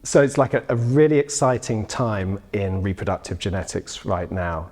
So it's like a really exciting time in reproductive genetics right now.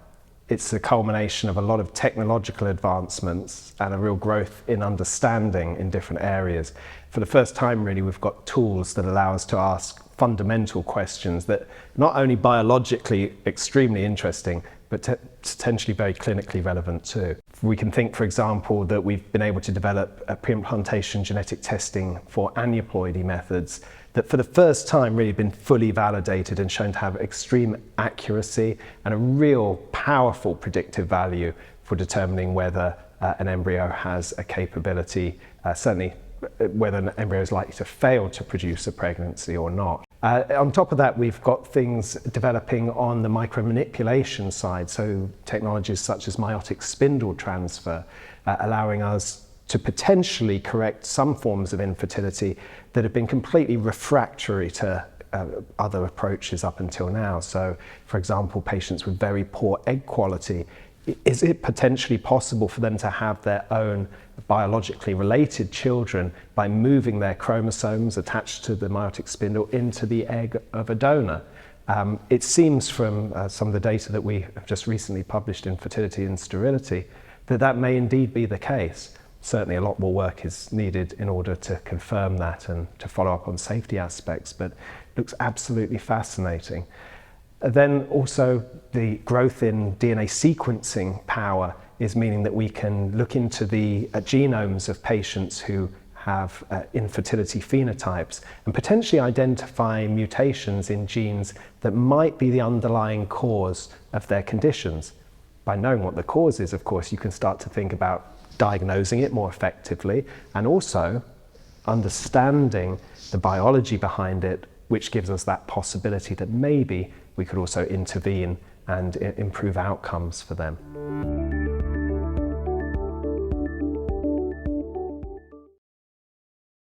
It's a culmination of a lot of technological advancements and a real growth in understanding in different areas. For the first time, really, we've got tools that allow us to ask fundamental questions that are not only biologically extremely interesting, but potentially very clinically relevant too. We can think, for example, that we've been able to develop a pre-implantation genetic testing for aneuploidy methods that for the first time really been fully validated and shown to have extreme accuracy and a real powerful predictive value for determining whether an embryo has a capability, certainly whether an embryo is likely to fail to produce a pregnancy or not. On top of that, we've got things developing on the micromanipulation side, so technologies such as meiotic spindle transfer, allowing us to potentially correct some forms of infertility that have been completely refractory to other approaches up until now. So, for example, patients with very poor egg quality, is it potentially possible for them to have their own biologically related children by moving their chromosomes attached to the meiotic spindle into the egg of a donor? It seems from some of the data that we have just recently published in Fertility and Sterility that may indeed be the case. Certainly a lot more work is needed in order to confirm that and to follow up on safety aspects, but it looks absolutely fascinating. Then also the growth in DNA sequencing power is meaning that we can look into the genomes of patients who have infertility phenotypes and potentially identify mutations in genes that might be the underlying cause of their conditions. By knowing what the cause is, of course, you can start to think about diagnosing it more effectively and also understanding the biology behind it, which gives us that possibility that maybe we could also intervene and improve outcomes for them.